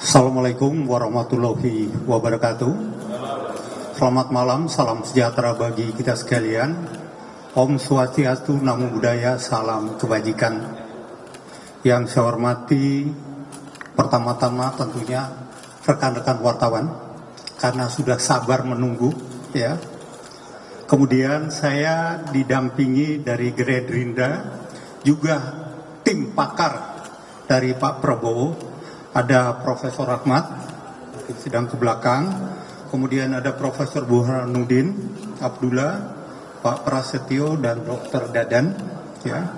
Assalamualaikum warahmatullahi wabarakatuh. Selamat malam, salam sejahtera bagi kita sekalian. Om Swastiastu, Namo Buddhaya, salam kebajikan. Yang saya hormati, pertama-tama tentunya rekan-rekan wartawan, karena sudah sabar menunggu, ya. Kemudian saya didampingi dari Gerindra, juga tim pakar dari Pak Prabowo. Ada Profesor Ahmad, sedang ke belakang. Kemudian ada Profesor Burhanuddin Abdullah, Pak Prasetyo, dan Dr. Dadan. Ya.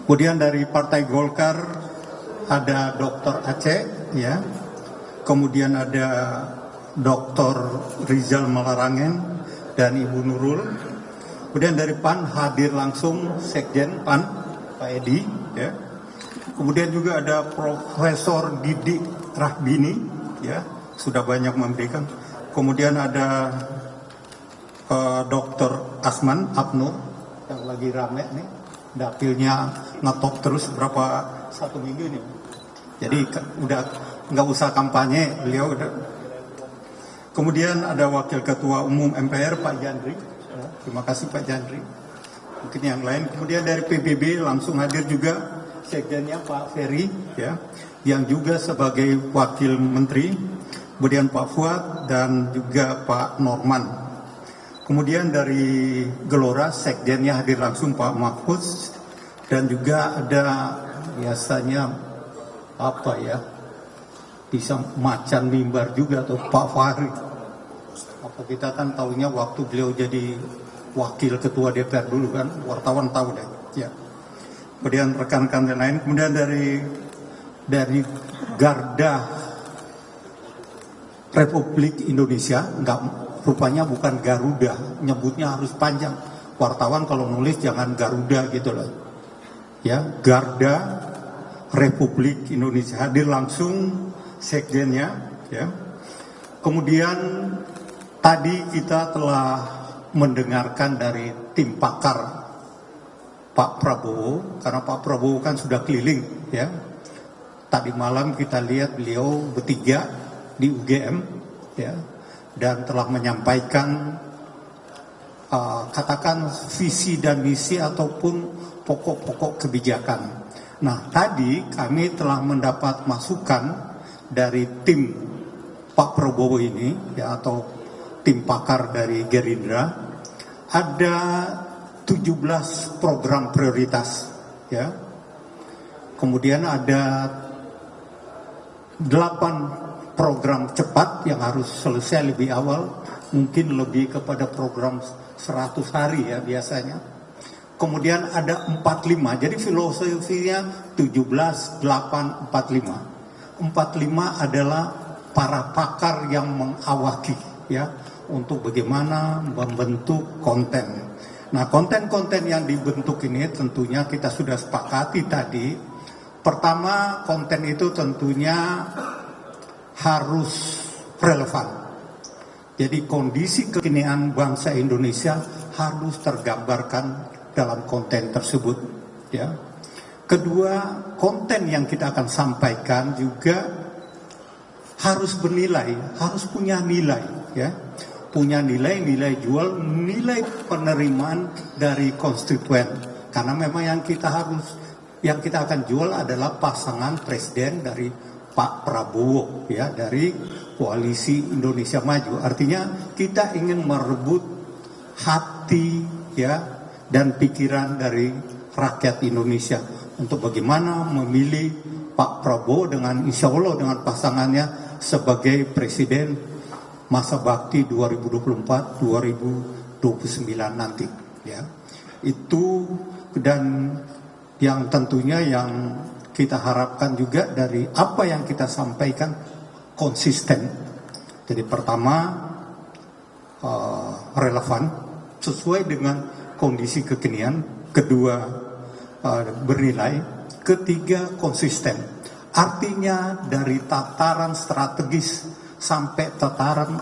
Kemudian dari Partai Golkar ada Dr. Aceh, ya. Kemudian ada Dr. Rizal Malarangen dan Ibu Nurul. Kemudian dari PAN hadir langsung Sekjen PAN, Pak Edi, ya. Kemudian juga ada Profesor Didik Rahbini, ya, sudah banyak memberikan. Kemudian ada Dr. Asman Abnur yang lagi rame nih, dapilnya ngetop terus berapa 1 minggu nih. Jadi udah nggak usah kampanye, beliau udah. Kemudian ada Wakil Ketua Umum MPR Pak Jandri, ya, terima kasih Pak Jandri. Mungkin yang lain. Kemudian dari PBB langsung hadir juga Sekjennya Pak Ferry, ya, yang juga sebagai Wakil Menteri, kemudian Pak Fuad dan juga Pak Norman. Kemudian dari Gelora Sekjennya hadir langsung Pak Mahfuz, dan juga ada biasanya apa ya, bisa macan mimbar juga tuh Pak Fahri. Apa kita kan tahunya waktu beliau jadi Wakil Ketua DPR dulu kan, wartawan tahu deh, ya. Kemudian rekan-rekan yang lain, kemudian dari Garda Republik Indonesia, enggak, rupanya bukan Garuda, nyebutnya harus panjang. Wartawan kalau nulis jangan Garuda gitu loh. Ya, Garda Republik Indonesia hadir langsung sekjennya, ya. Kemudian tadi kita telah mendengarkan dari tim pakar Pak Prabowo, karena Pak Prabowo kan sudah keliling, ya. Tadi malam kita lihat beliau bertiga di UGM, ya, dan telah menyampaikan katakan visi dan misi ataupun pokok-pokok kebijakan. Nah, tadi kami telah mendapat masukan dari tim Pak Prabowo ini, ya, atau tim pakar dari Gerindra, ada 17 program prioritas, ya. Kemudian ada 8 program cepat yang harus selesai lebih awal, mungkin lebih kepada program 100 hari ya biasanya. Kemudian ada 45, jadi filosofinya 17, 8, 45. 45 adalah para pakar yang mengawaki, ya, untuk bagaimana membentuk konten. Nah, konten-konten yang dibentuk ini tentunya kita sudah sepakati tadi. Pertama, konten itu tentunya harus relevan. Jadi kondisi kekinian bangsa Indonesia harus tergambarkan dalam konten tersebut, ya. Kedua, konten yang kita akan sampaikan juga harus bernilai, harus punya nilai, ya, punya nilai jual, nilai penerimaan dari konstituen. Karena memang yang kita akan jual adalah pasangan presiden dari Pak Prabowo, ya, dari Koalisi Indonesia Maju. Artinya kita ingin merebut hati, ya, dan pikiran dari rakyat Indonesia untuk bagaimana memilih Pak Prabowo dengan insya Allah dengan pasangannya sebagai presiden masa bakti 2024-2029 nanti, ya. Itu, dan yang tentunya yang kita harapkan juga dari apa yang kita sampaikan konsisten. Jadi pertama relevan sesuai dengan kondisi kekinian, kedua bernilai, ketiga konsisten. Artinya dari tataran strategis sampai tataran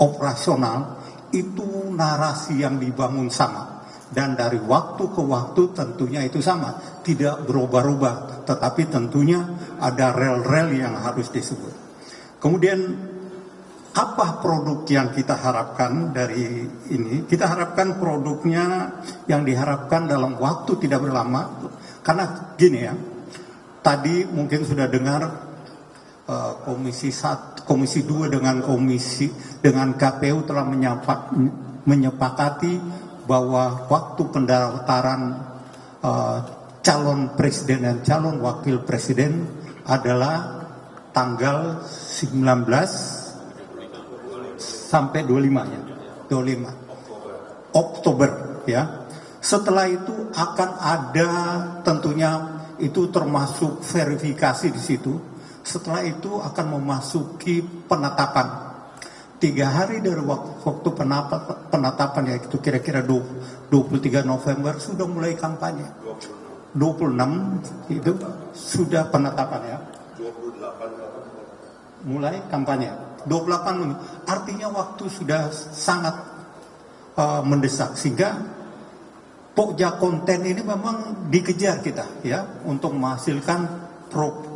operasional itu narasi yang dibangun sama, dan dari waktu ke waktu tentunya itu sama, tidak berubah-ubah, tetapi tentunya ada rel-rel yang harus disebut. Kemudian apa produk yang kita harapkan dari ini? Kita harapkan produknya yang diharapkan dalam waktu tidak berlama. Karena gini ya, tadi mungkin sudah dengar Komisi 2 dengan KPU telah menyepakati bahwa waktu pendaftaran calon presiden dan calon wakil presiden adalah tanggal 19 sampai 25 ya, 25 Oktober, ya. Setelah itu akan ada tentunya itu termasuk verifikasi di situ. Setelah itu akan memasuki penetapan. 3 hari dari waktu penetapan, yaitu kira-kira 23 November sudah mulai kampanye. 26 itu sudah penetapan, ya. 28 mulai kampanye. 28 artinya waktu sudah sangat mendesak, sehingga pokja konten ini memang dikejar kita, ya, untuk menghasilkan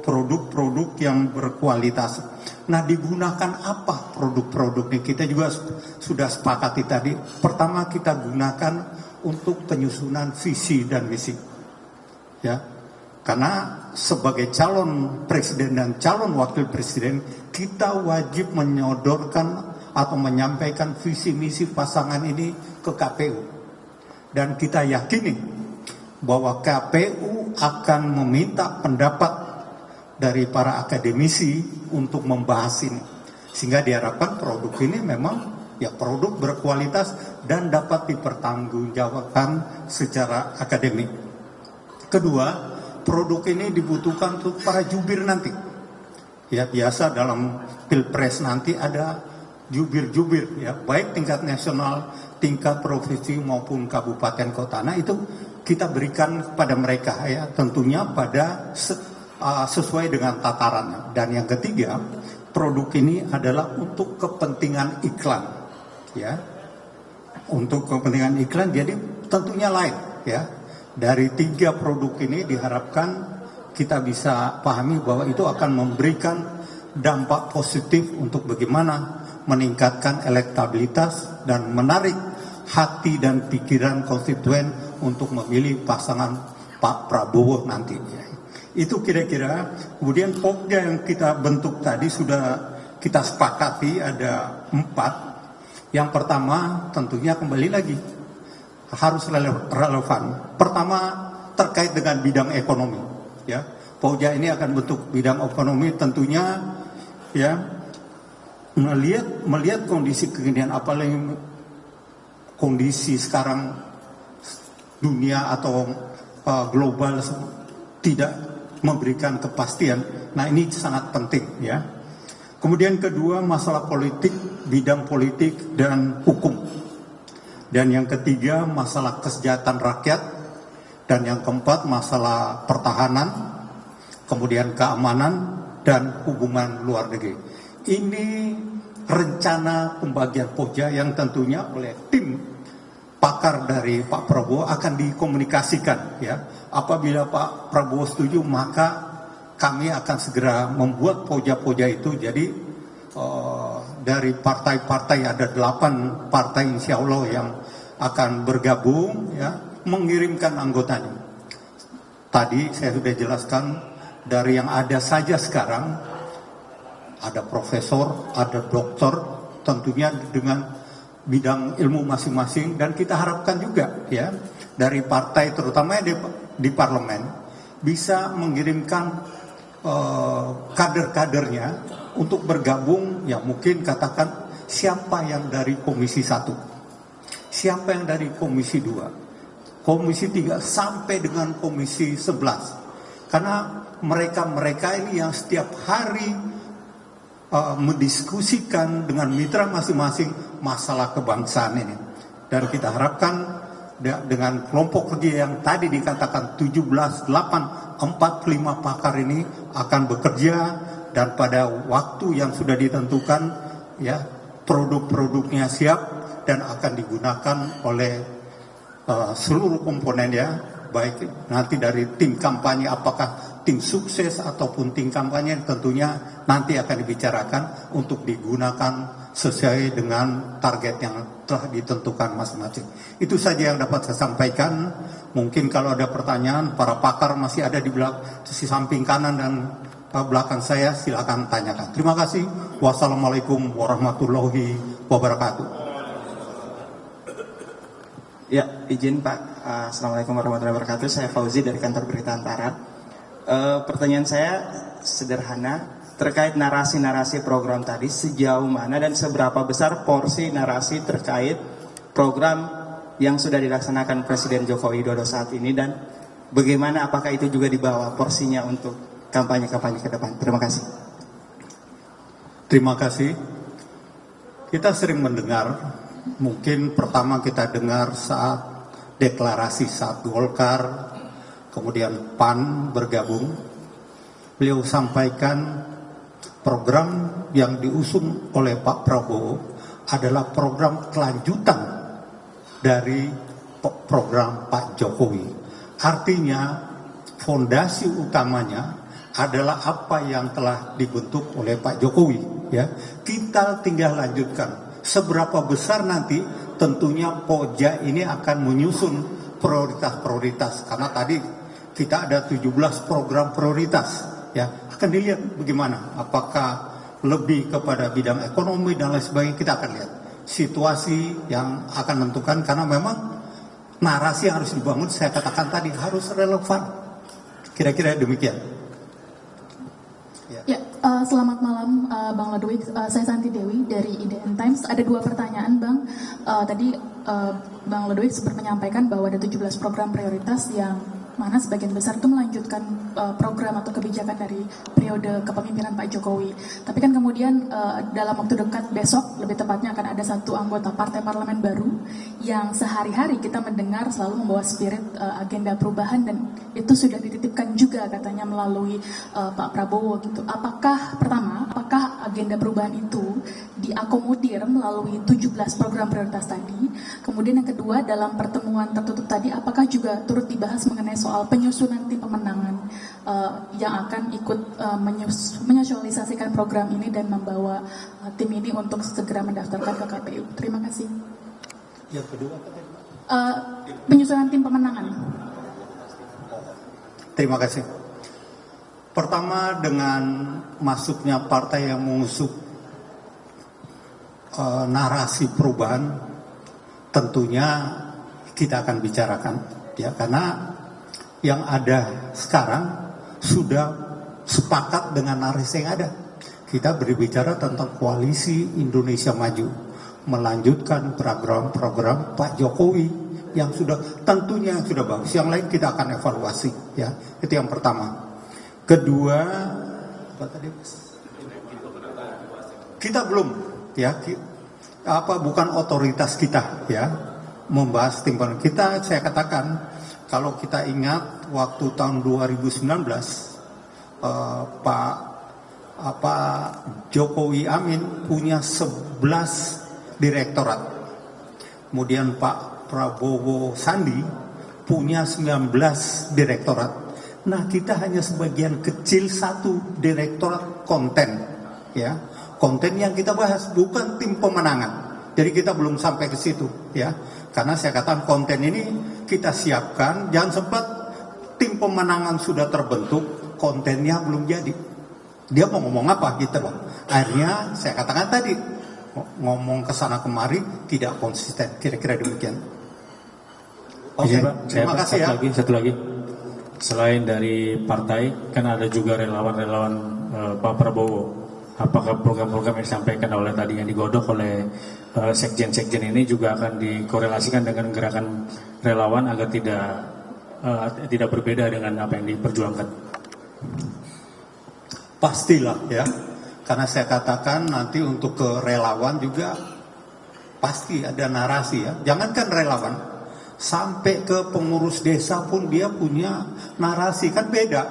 produk-produk yang berkualitas. Nah, digunakan apa produk-produk ini? Kita juga sudah sepakati tadi. Pertama, kita gunakan untuk penyusunan visi dan misi, ya. Karena sebagai calon presiden dan calon wakil presiden, kita wajib menyodorkan atau menyampaikan visi misi pasangan ini ke KPU. Dan kita yakini bahwa KPU akan meminta pendapat dari para akademisi untuk membahas ini. Sehingga diharapkan produk ini memang ya produk berkualitas dan dapat dipertanggungjawabkan secara akademik. Kedua, produk ini dibutuhkan untuk para jubir nanti. Ya, biasa dalam pilpres nanti ada jubir-jubir, ya, baik tingkat nasional, tingkat provinsi maupun kabupaten kota. Nah, itu kita berikan kepada mereka, ya, tentunya pada sesuai dengan tatarannya. Dan yang ketiga, produk ini adalah untuk kepentingan iklan, ya, untuk kepentingan iklan. Jadi tentunya lain, ya. Dari 3 produk ini diharapkan kita bisa pahami bahwa itu akan memberikan dampak positif untuk bagaimana meningkatkan elektabilitas dan menarik hati dan pikiran konstituen untuk memilih pasangan Pak Prabowo nanti. Itu kira-kira. Kemudian pokja yang kita bentuk tadi sudah kita sepakati ada 4. Yang pertama tentunya kembali lagi harus relevan. Pertama terkait dengan bidang ekonomi, ya. Pokja ini akan bentuk bidang ekonomi tentunya, ya, melihat kondisi kekinian, apalagi kondisi sekarang dunia atau global tidak memberikan kepastian. Nah, ini sangat penting, ya. Kemudian kedua, masalah politik, bidang politik dan hukum. Dan yang ketiga, masalah kesejahteraan rakyat. Dan yang keempat, masalah pertahanan, kemudian keamanan dan hubungan luar negeri. Ini rencana pembagian pokja yang tentunya oleh tim pakar dari Pak Prabowo akan dikomunikasikan ya. Apabila Pak Prabowo setuju, maka kami akan segera membuat poja-poja itu. Jadi dari partai-partai ada 8 partai insya Allah yang akan bergabung ya, mengirimkan anggotanya. Tadi saya sudah jelaskan dari yang ada saja sekarang ada profesor, ada dokter, tentunya dengan bidang ilmu masing-masing, dan kita harapkan juga ya dari partai terutama di parlemen bisa mengirimkan kader-kadernya untuk bergabung ya, mungkin katakan siapa yang dari Komisi 1, siapa yang dari Komisi 2, Komisi 3 sampai dengan Komisi 11, karena mereka ini yang setiap hari mendiskusikan dengan mitra masing-masing masalah kebangsaan ini. Dan kita harapkan dengan kelompok kerja yang tadi dikatakan 17, 8, 45 pakar ini akan bekerja, dan pada waktu yang sudah ditentukan ya produk-produknya siap dan akan digunakan oleh seluruh komponen ya, baik nanti dari tim kampanye, apakah tim sukses ataupun tim kampanye, tentunya nanti akan dibicarakan untuk digunakan sesuai dengan target yang telah ditentukan masing-masing. Itu saja yang dapat saya sampaikan. Mungkin kalau ada pertanyaan, para pakar masih ada di sisi samping kanan dan belakang saya, silakan tanyakan. Terima kasih. Wassalamualaikum warahmatullahi wabarakatuh. Ya, izin Pak. Assalamualaikum warahmatullahi wabarakatuh. Saya Fauzi dari kantor Berita Antara. Pertanyaan saya sederhana, terkait narasi-narasi program tadi, sejauh mana dan seberapa besar porsi narasi terkait program yang sudah dilaksanakan Presiden Joko Widodo saat ini, dan bagaimana, apakah itu juga dibawa porsinya untuk kampanye-kampanye ke depan? Terima kasih. Terima kasih. Kita sering mendengar, mungkin pertama kita dengar saat deklarasi saat Golkar, kemudian PAN bergabung, beliau sampaikan program yang diusung oleh Pak Prabowo adalah program kelanjutan dari program Pak Jokowi. Artinya fondasi utamanya adalah apa yang telah dibentuk oleh Pak Jokowi ya. Kita tinggal lanjutkan. Seberapa besar nanti tentunya Poja ini akan menyusun prioritas-prioritas, karena tadi kita ada 17 program prioritas ya, akan dilihat bagaimana, apakah lebih kepada bidang ekonomi dan lain sebagainya. Kita akan lihat situasi yang akan menentukan, karena memang narasi yang harus dibangun, saya katakan tadi, harus relevan. Kira-kira demikian ya. Selamat malam Bang Ludwig, saya Santi Dewi dari IDN Times. Ada 2 pertanyaan Bang. Tadi Bang Ludwig sempat menyampaikan bahwa ada 17 program prioritas yang mana sebagian besar itu melanjutkan program atau kebijakan dari periode kepemimpinan Pak Jokowi. Tapi kan kemudian dalam waktu dekat, besok lebih tepatnya, akan ada 1 anggota partai parlemen baru yang sehari-hari kita mendengar selalu membawa spirit agenda perubahan, dan itu sudah dititipkan juga katanya melalui Pak Prabowo gitu. Apakah agenda perubahan itu diakomodir melalui 17 program prioritas tadi? Kemudian yang kedua, dalam pertemuan tertutup tadi, apakah juga turut dibahas mengenai soal penyusunan tim pemenangan yang akan ikut menyosialisasikan program ini dan membawa tim ini untuk segera mendaftarkan ke KPU? Terima kasih. Yang kedua penyusunan tim pemenangan. Terima kasih. Pertama, dengan masuknya partai yang mengusung narasi perubahan, tentunya kita akan bicarakan ya, karena yang ada sekarang sudah sepakat dengan narasi yang ada. Kita berbicara tentang koalisi Indonesia Maju, melanjutkan program-program Pak Jokowi yang sudah tentunya sudah bagus. Yang lain kita akan evaluasi ya. Itu yang pertama. Kedua, apa tadi? Kita belum ya, bukan otoritas kita ya membahas tim pemenangan. Saya katakan, kalau kita ingat waktu tahun 2019 Pak Jokowi Amin punya 11 direktorat. Kemudian Pak Prabowo Sandi punya 19 direktorat. Nah, kita hanya sebagian kecil satu direktorat konten, ya. Konten yang kita bahas bukan tim pemenangan. Jadi kita belum sampai ke situ, ya. Karena saya katakan konten ini kita siapkan, jangan sempat tim pemenangan sudah terbentuk, kontennya belum jadi. Dia mau ngomong apa gitu loh. Akhirnya saya katakan tadi, ngomong ke sana kemari tidak konsisten, kira-kira demikian. Oke, terima kasih ya. Satu lagi. Selain dari partai, kan ada juga relawan-relawan Pak Prabowo. Apakah program-program yang disampaikan oleh tadi yang digodok oleh sekjen-sekjen ini juga akan dikorelasikan dengan gerakan relawan agar tidak berbeda dengan apa yang diperjuangkan? Pastilah ya. Karena saya katakan nanti untuk ke relawan juga pasti ada narasi ya. Jangankan relawan, sampai ke pengurus desa pun dia punya narasi, kan beda.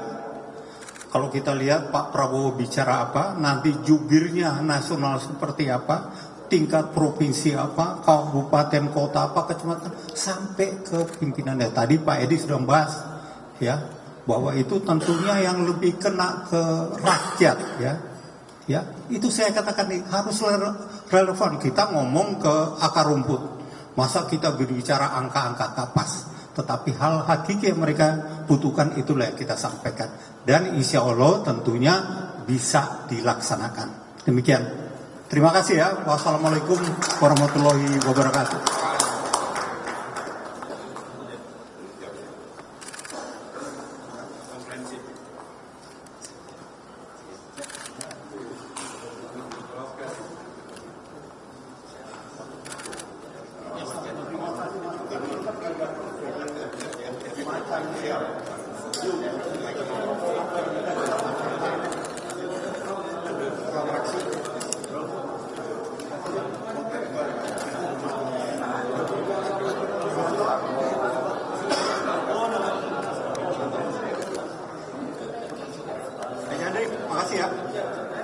Kalau kita lihat Pak Prabowo bicara apa, nanti jubirnya nasional seperti apa, tingkat provinsi apa, kabupaten kota apa, kecamatan, sampai ke pimpinannya. Tadi Pak Edi sudah membahas ya, bahwa itu tentunya yang lebih kena ke rakyat ya. Ya, itu saya katakan harus relevan. Kita ngomong ke akar rumput. Masa kita berbicara angka-angka kapas. Tetapi hal hakiki yang mereka butuhkan itulah yang kita sampaikan. Dan insya Allah tentunya bisa dilaksanakan. Demikian. Terima kasih ya. Wassalamualaikum warahmatullahi wabarakatuh. Makasih ya.